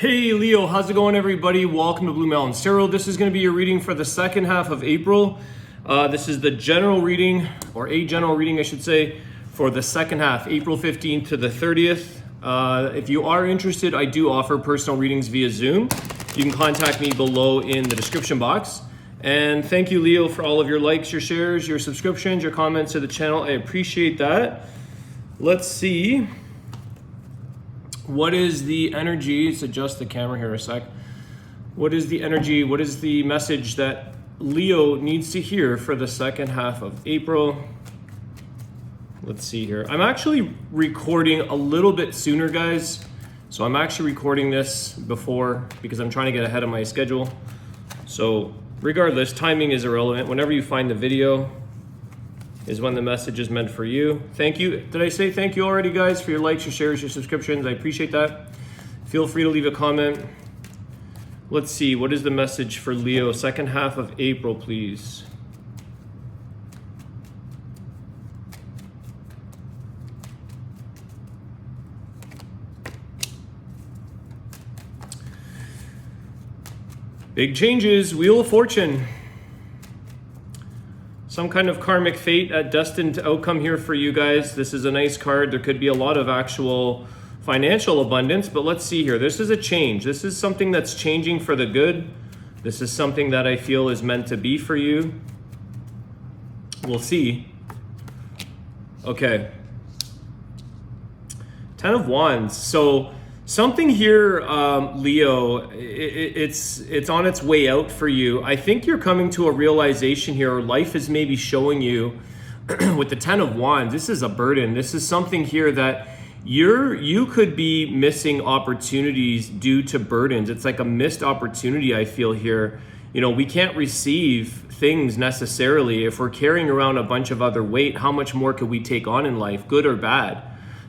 Hey Leo, how's it going everybody? Welcome to Blue Mountains Tarot. This is going to be your reading for the second half of April. This is the general reading, or a general reading I should say, for the second half, April 15th to the 30th. If you are interested, I do offer personal readings via Zoom. You can contact me below in the description box. And thank you Leo for all of your likes, your shares, your subscriptions, your comments to the channel. I appreciate that. Let's see. What is the energy? Let's adjust the camera here a sec. What is the energy? What is the message that Leo needs to hear for the second half of April? Let's see here. I'm actually recording a little bit sooner, guys. So I'm actually recording this before because I'm trying to get ahead of my schedule. So regardless, timing is irrelevant. Whenever you find the video is when the message is meant for you. Thank you. Did I say thank you already, guys, for your likes, your shares, your subscriptions? I appreciate that. Feel free to leave a comment. Let's see, what is the message for Leo? Second half of April, please. Big changes, Wheel of Fortune. Some kind of karmic fate, a destined outcome here for you guys. This is a nice card. There could be a lot of actual financial abundance, but let's see here. This is a change. This is something that's changing for the good. This is something that I feel is meant to be for you. We'll see. Okay. 10 of Wands. So something here, Leo, it's on its way out for you. I think you're coming to a realization here, or life is maybe showing you with the 10 of Wands, this is a burden. This is something here that you could be missing opportunities due to burdens. It's like a missed opportunity, I feel here. You know, we can't receive things necessarily. If we're carrying around a bunch of other weight, how much more could we take on in life, good or bad?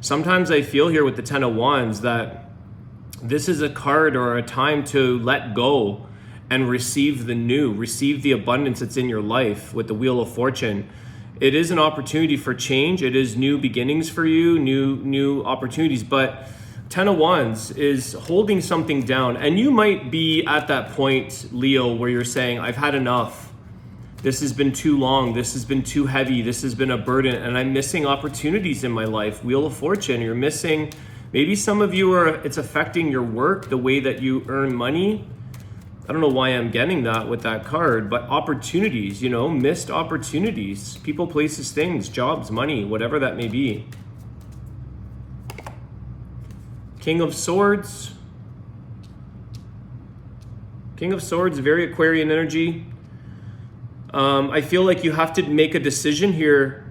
Sometimes I feel here with the 10 of Wands that this is a card or a time to let go and receive the new, receive the abundance that's in your life with the Wheel of Fortune. It is an opportunity for change. It is new beginnings for you, new opportunities. But 10 of Wands is holding something down. And you might be at that point, Leo, where you're saying, I've had enough. This has been too long. This has been too heavy. This has been a burden, and I'm missing opportunities in my life. Wheel of Fortune, you're missing, maybe some of you it's affecting your work, the way that you earn money. I don't know why I'm getting that with that card, but opportunities, you know, missed opportunities. People, places, things, jobs, money, whatever that may be. King of Swords. King of Swords, very Aquarian energy. I feel like you have to make a decision here,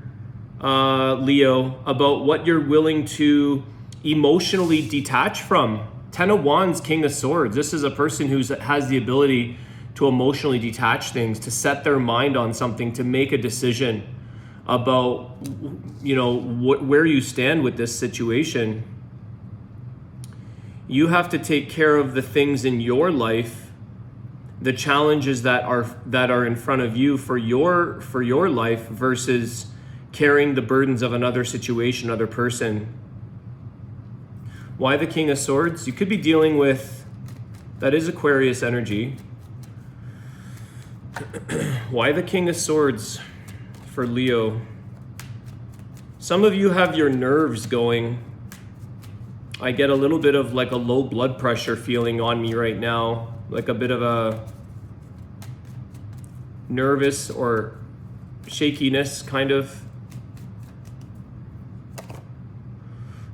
Leo, about what you're willing to emotionally detach from. 10 of Wands, King of Swords. This is a person who has the ability to emotionally detach things, to set their mind on something, to make a decision about, you know, where you stand with this situation. You have to take care of the things in your life, the challenges that are in front of you for your life versus carrying the burdens of another situation, another person. Why the King of Swords? You could be dealing with, that is Aquarius energy. Why the King of Swords for Leo? Some of you have your nerves going. I get a little bit of like a low blood pressure feeling on me right now, like a bit of a nervous or shakiness kind of.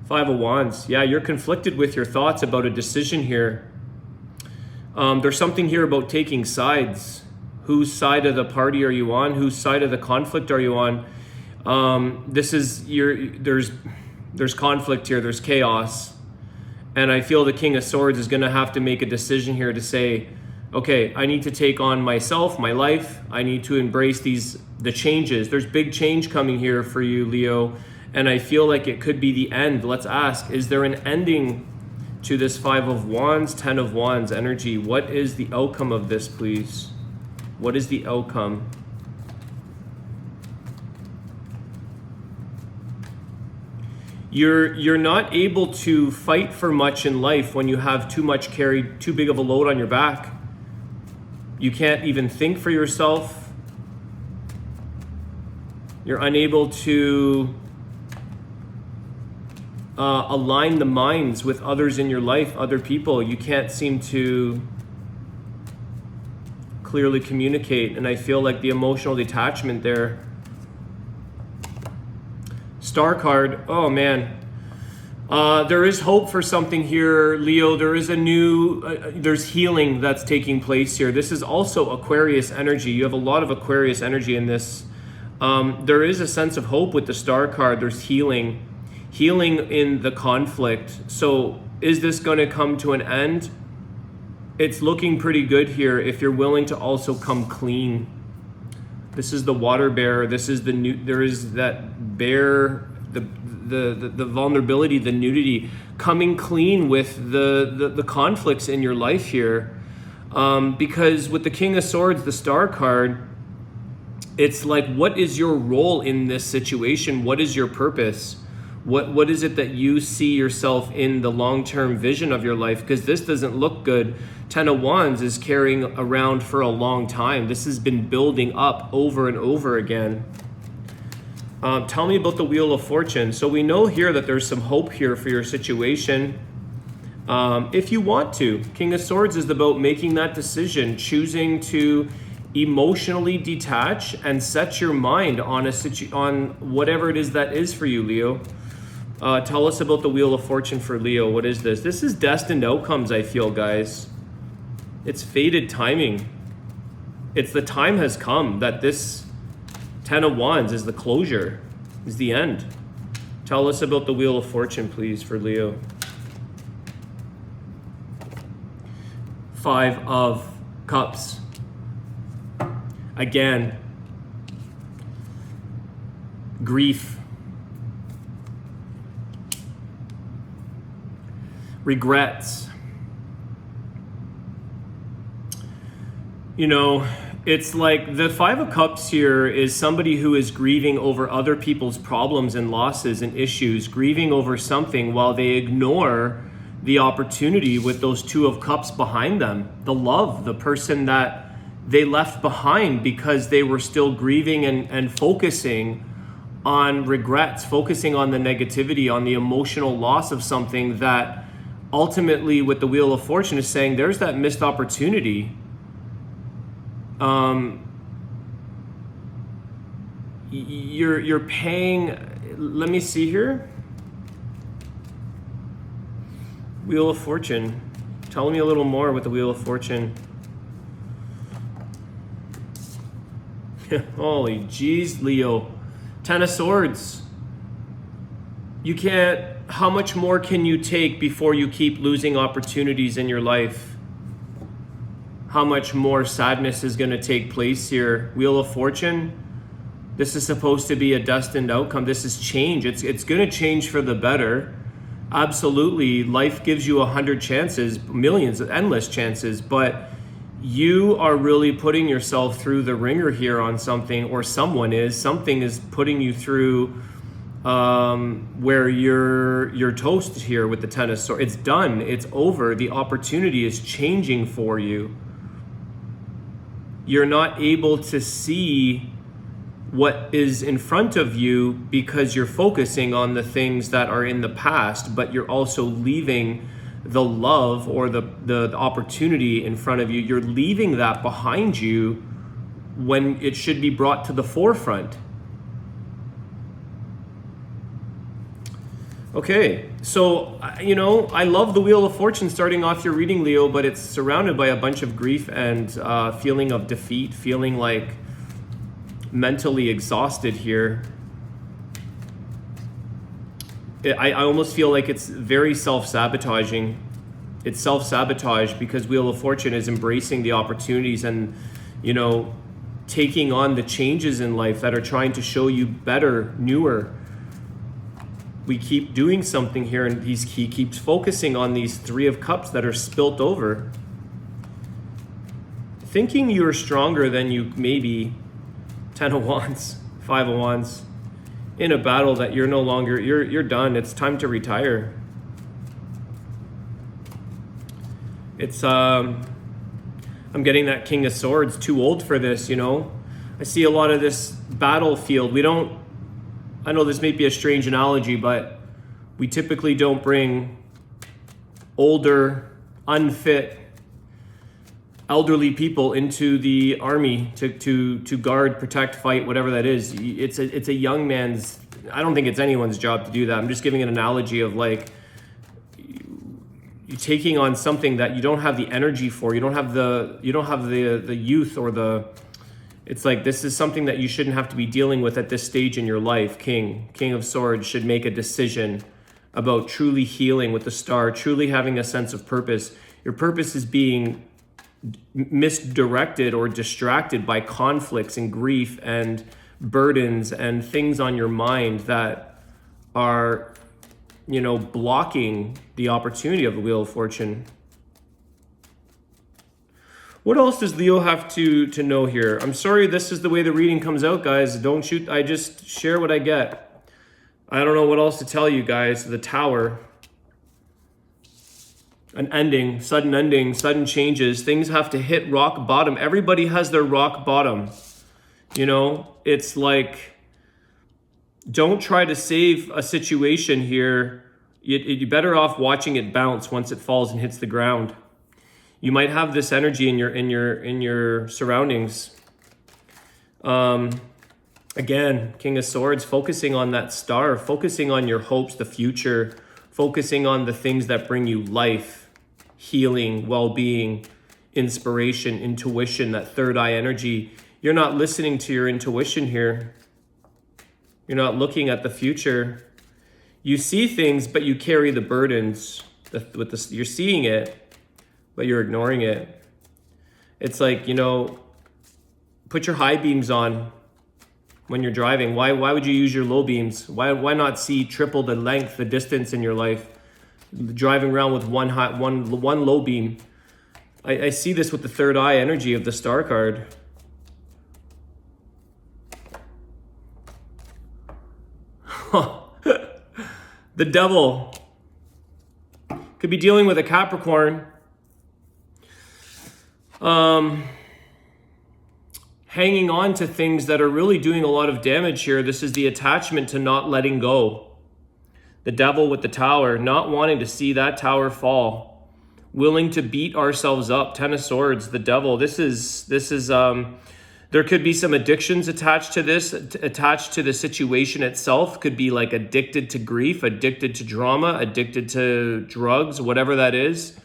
5 of Wands. Yeah, you're conflicted with your thoughts about a decision here. There's something here about taking sides. Whose side of the party are you on? Whose side of the conflict are you on? There's conflict here, there's chaos. And I feel the King of Swords is going to have to make a decision here to say, okay, I need to take on myself, my life. I need to embrace the changes. There's big change coming here for you, Leo. And I feel like it could be the end. Let's ask, is there an ending to this 5 of Wands, 10 of Wands energy? What is the outcome of this, please? What is the outcome? You're not able to fight for much in life when you have too big of a load on your back. You can't even think for yourself. You're unable to align the minds with others in your life, other people. You can't seem to clearly communicate, and I feel like the emotional detachment there. Star card, oh man. There is hope for something here, Leo. There is there's healing that's taking place here. This is also Aquarius energy. You have a lot of Aquarius energy in this. There is a sense of hope with the Star card. There's healing in the conflict. So is this going to come to an end? It's looking pretty good here if you're willing to also come clean. This is the water bear. This is there is that bear, the vulnerability, the nudity, coming clean with the conflicts in your life here. Because with the King of Swords, the Star card, it's like, what is your role in this situation? What is your purpose? What is it that you see yourself in the long-term vision of your life? Because this doesn't look good. Ten of Wands is carrying around for a long time. This has been building up over and over again. Tell me about the Wheel of Fortune. So we know here that there's some hope here for your situation. If you want to. King of Swords is about making that decision, choosing to emotionally detach and set your mind on on whatever it is that is for you, Leo. Tell us about the Wheel of Fortune for Leo. What is this? This is destined outcomes, I feel, guys. It's fated timing. It's the time has come that this Ten of Wands is the closure, is the end. Tell us about the Wheel of Fortune, please, for Leo. Five of Cups. Again, grief, regrets. You know, it's like the Five of Cups here is somebody who is grieving over other people's problems and losses and issues, grieving over something while they ignore the opportunity with those Two of Cups behind them, the love, the person that they left behind because they were still grieving and focusing on regrets, focusing on the negativity, on the emotional loss of something that ultimately with the Wheel of Fortune is saying there's that missed opportunity. You're paying, let me see here. Wheel of Fortune. Tell me a little more with the Wheel of Fortune. Holy jeez, Leo. Ten of Swords. You can't, how much more can you take before you keep losing opportunities in your life? How much more sadness is going to take place here? Wheel of Fortune. This is supposed to be a destined outcome. This is change. It's going to change for the better. Absolutely. Life gives you 100 chances, millions, endless chances, but you are really putting yourself through the ringer here on something, or something is putting you through where you're toast here with the Ten of Swords. It's done. It's over. The opportunity is changing for you. You're not able to see what is in front of you because you're focusing on the things that are in the past, but you're also leaving the love or the opportunity in front of you. You're leaving that behind you when it should be brought to the forefront. Okay, so, you know, I love the Wheel of Fortune starting off your reading, Leo, but it's surrounded by a bunch of grief and feeling of defeat, feeling like mentally exhausted here. I almost feel like it's very self-sabotaging. It's self-sabotage because Wheel of Fortune is embracing the opportunities and, you know, taking on the changes in life that are trying to show you better, newer. We keep doing something here, and he keeps focusing on these Three of Cups that are spilt over. Thinking you're stronger than you maybe. Ten of Wands, Five of Wands. in a battle that you're no longer, you're done. It's time to retire. It's, I'm getting that King of Swords, too old for this, you know? I see a lot of this battlefield. I know this may be a strange analogy, but we typically don't bring older, unfit, elderly people into the army to guard, protect, fight, whatever that is. It's a young man's, I don't think it's anyone's job to do that. I'm just giving an analogy of like, you're taking on something that you don't have the energy for. You don't have the youth or the, it's like, this is something that you shouldn't have to be dealing with at this stage in your life. King of Swords should make a decision about truly healing with the star, truly having a sense of purpose. Your purpose is being misdirected or distracted by conflicts and grief and burdens and things on your mind that are, you know, blocking the opportunity of the Wheel of Fortune. What else does Leo have to know here? I'm sorry, this is the way the reading comes out, guys. Don't shoot. I just share what I get. I don't know what else to tell you guys. The Tower. An ending, sudden changes. Things have to hit rock bottom. Everybody has their rock bottom. You know, it's like, don't try to save a situation here. You're better off watching it bounce once it falls and hits the ground. You might have this energy in your surroundings. Again, King of Swords, focusing on that star, focusing on your hopes, the future, focusing on the things that bring you life, healing, well-being, inspiration, intuition, that third eye energy. You're not listening to your intuition here. You're not looking at the future. You see things, but you carry the burdens. You're seeing it, but you're ignoring it. It's like, you know, put your high beams on when you're driving. Why would you use your low beams? Why not see triple the length, the distance in your life? Driving around with one low beam. I see this with the third eye energy of the star card. The Devil could be dealing with a Capricorn. Hanging on to things that are really doing a lot of damage here. This is the attachment to not letting go. The Devil with the Tower, not wanting to see that tower fall, willing to beat ourselves up. Ten of Swords, the Devil. This is there could be some addictions attached to this, attached to the situation itself. Could be like addicted to grief, addicted to drama, addicted to drugs, whatever that is.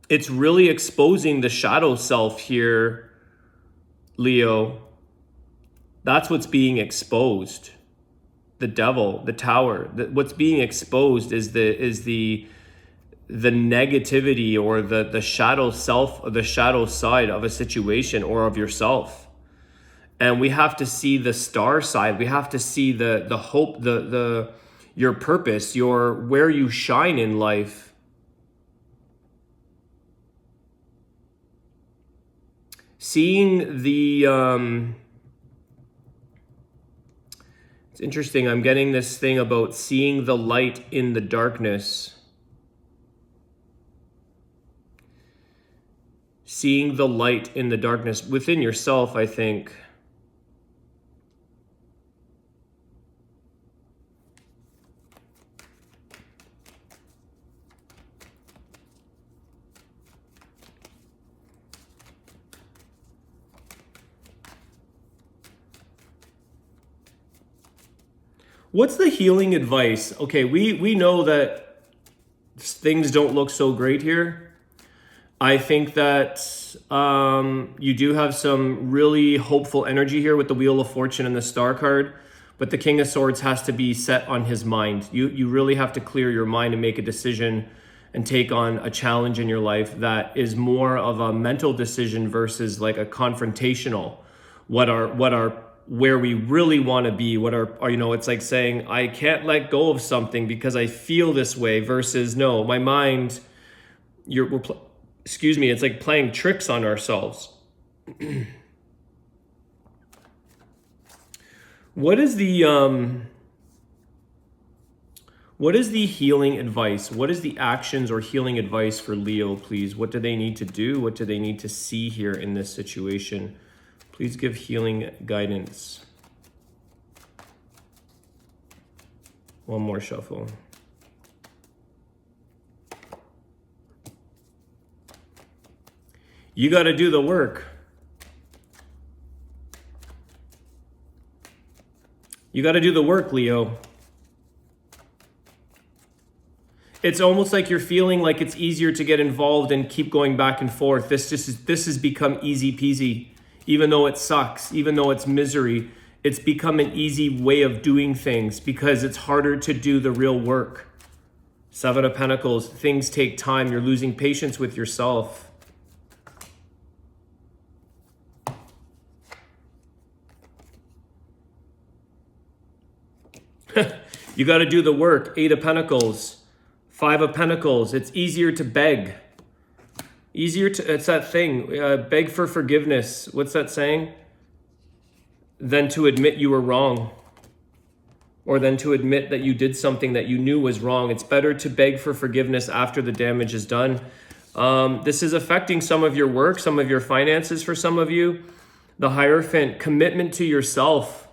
It's really exposing the shadow self here, Leo. That's what's being exposed. The Devil, the Tower. What's being exposed is the negativity or the shadow self, or the shadow side of a situation or of yourself. And we have to see the star side. We have to see the hope, your purpose, where you shine in life. Seeing the, it's interesting, I'm getting this thing about seeing the light in the darkness. Seeing the light in the darkness within yourself, I think. What's the healing advice? Okay, we know that things don't look so great here. I think that you do have some really hopeful energy here with the Wheel of Fortune and the Star card, but the King of Swords has to be set on his mind. You really have to clear your mind and make a decision and take on a challenge in your life that is more of a mental decision versus like a confrontational. Where we really want to be, it's like saying, I can't let go of something because I feel this way, versus no, my mind, it's like playing tricks on ourselves. What is the healing advice? What is the actions or healing advice for Leo, please? What do they need to do? What do they need to see here in this situation? Please give healing guidance. One more shuffle. You got to do the work. You got to do the work, Leo. It's almost like you're feeling like it's easier to get involved and keep going back and forth. This has become easy peasy. Even though it sucks, even though it's misery, it's become an easy way of doing things because it's harder to do the real work. Seven of Pentacles, things take time. You're losing patience with yourself. You got to do the work. Eight of Pentacles, Five of Pentacles. It's easier to beg. It's that thing, beg for forgiveness. What's that saying? Than to admit you were wrong. Or than to admit that you did something that you knew was wrong. It's better to beg for forgiveness after the damage is done. This is affecting some of your work, some of your finances for some of you. The Hierophant, commitment to yourself.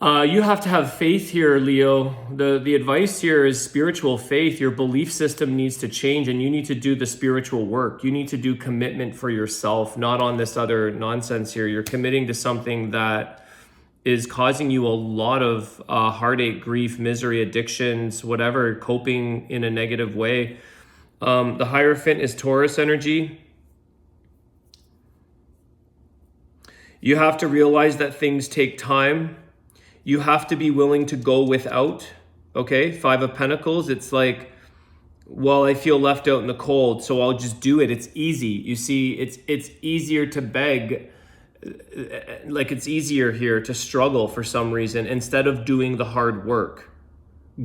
You have to have faith here, Leo. The advice here is spiritual faith. Your belief system needs to change and you need to do the spiritual work. You need to do commitment for yourself, not on this other nonsense here. You're committing to something that is causing you a lot of heartache, grief, misery, addictions, whatever, coping in a negative way. The Hierophant is Taurus energy. You have to realize that things take time. You have to be willing to go without, okay? Five of Pentacles, it's like, well, I feel left out in the cold, so I'll just do it. It's easy. You see, it's easier to beg, like it's easier here to struggle for some reason instead of doing the hard work.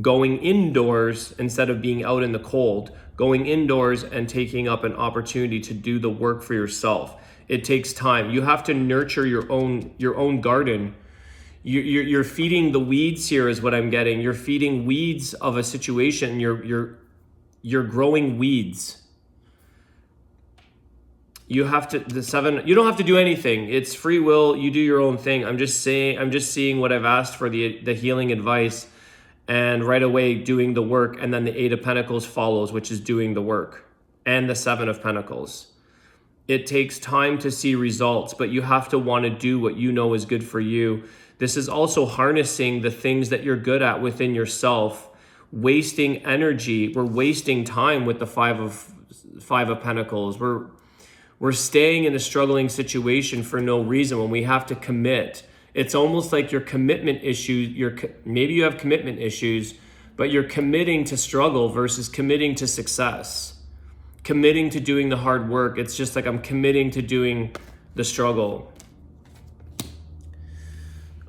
Going indoors instead of being out in the cold. Going indoors and taking up an opportunity to do the work for yourself. It takes time. You have to nurture your own garden. You're feeding the weeds here is what I'm getting. You're feeding weeds of a situation. You're growing weeds. You have to, you don't have to do anything. It's free will. You do your own thing. I'm just seeing what I've asked for, the healing advice, and right away doing the work. And then the Eight of Pentacles follows, which is doing the work, and the Seven of Pentacles. It takes time to see results, but you have to want to do what you know is good for you. This is also harnessing the things that you're good at within yourself, wasting energy. We're wasting time with the Five of Pentacles. We're staying in a struggling situation for no reason when we have to commit. It's almost like your commitment issue. Maybe you have commitment issues, but you're committing to struggle versus committing to success. Committing to doing the hard work. It's just like I'm committing to doing the struggle.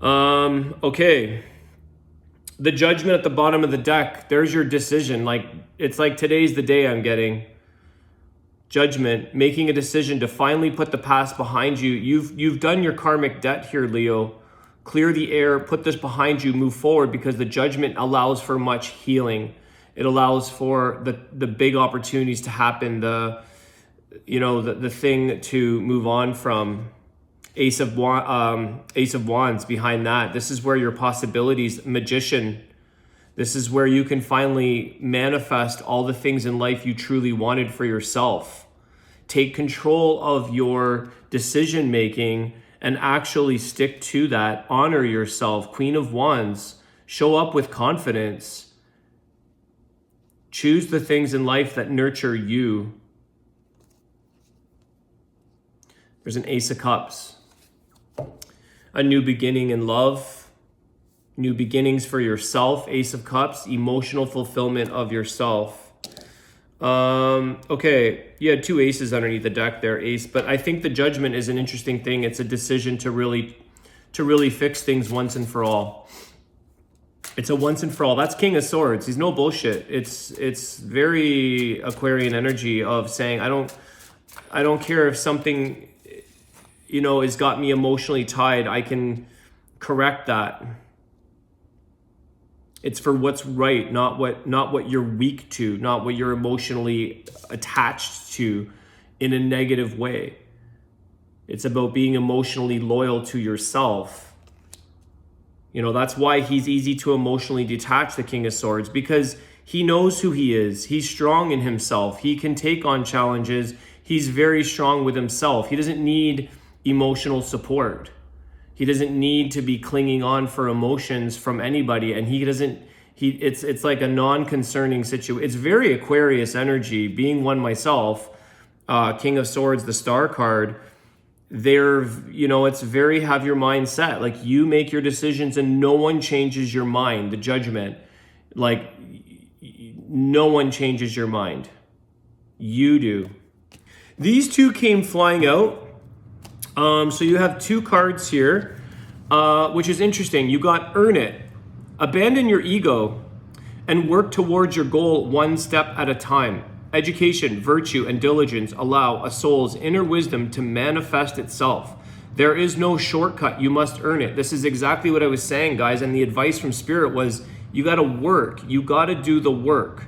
Okay. The Judgment at the bottom of the deck. There's your decision. It's like today's the day I'm getting. Judgment, making a decision to finally put the past behind you. You've done your karmic debt here, Leo. Clear the air, put this behind you, move forward, because the Judgment allows for much healing. It allows for the big opportunities to happen, the thing to move on from. Ace of Wands behind that. This is where your possibilities, Magician. This is where you can finally manifest all the things in life you truly wanted for yourself. Take control of your decision making and actually stick to that. Honor yourself. Queen of Wands. Show up with confidence. Choose the things in life that nurture you. There's an Ace of Cups. A new beginning in love. New beginnings for yourself. Ace of Cups. Emotional fulfillment of yourself. Okay, you had two aces underneath the deck there, Ace. But I think the Judgment is an interesting thing. It's a decision to really fix things once and for all. It's a once and for all. That's King of Swords. He's no bullshit. It's very Aquarian energy of saying, I don't care if something, has got me emotionally tied. I can correct that. It's for what's right, not what you're weak to, not what you're emotionally attached to in a negative way. It's about being emotionally loyal to yourself. You know, that's why he's easy to emotionally detach, the King of Swords, because he knows who he is. He's strong in himself. He can take on challenges. He's very strong with himself. He doesn't need emotional support. He doesn't need to be clinging on for emotions from anybody, and it's like a non-concerning situation. It's very Aquarius energy. Being one myself, King of Swords, the Star card, it's very have your mind set. Like, you make your decisions and no one changes your mind, the Judgment. Like, no one changes your mind. You do. These two came flying out. So you have two cards here, which is interesting. You got earn it. Abandon your ego and work towards your goal one step at a time. Education, virtue, and diligence allow a soul's inner wisdom to manifest itself. There is no shortcut. You must earn it. This is exactly what I was saying, guys. And the advice from Spirit was, you got to work. You got to do the work.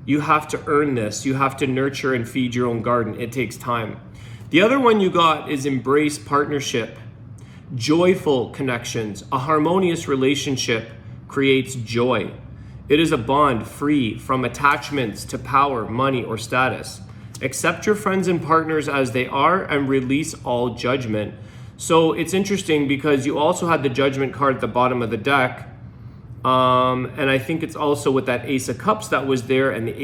You have to earn this. You have to nurture and feed your own garden. It takes time. The other one you got is embrace partnership. Joyful connections. A harmonious relationship creates joy. It is a bond free from attachments to power, money, or status. Accept your friends and partners as they are and release all judgment. So it's interesting because you also had the Judgment card at the bottom of the deck. And I think it's also with that Ace of Cups that was there and the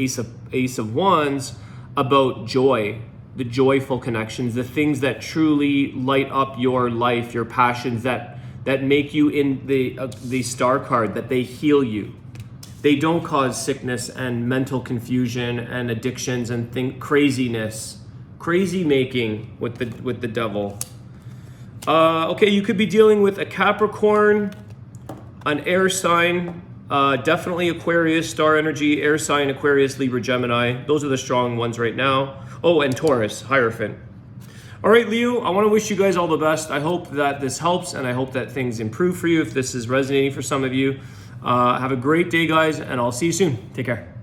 Ace of Wands about joy, the joyful connections, the things that truly light up your life, your passions that make you in the Star card, that they heal you. They don't cause sickness and mental confusion and addictions and craziness, crazy making with the devil. Okay, you could be dealing with a Capricorn, an air sign, definitely Aquarius, star energy, air sign, Aquarius, Libra, Gemini. Those are the strong ones right now. Oh, and Taurus, Hierophant. All right, Leo, I want to wish you guys all the best. I hope that this helps, and I hope that things improve for you if this is resonating for some of you. Have a great day, guys, and I'll see you soon. Take care.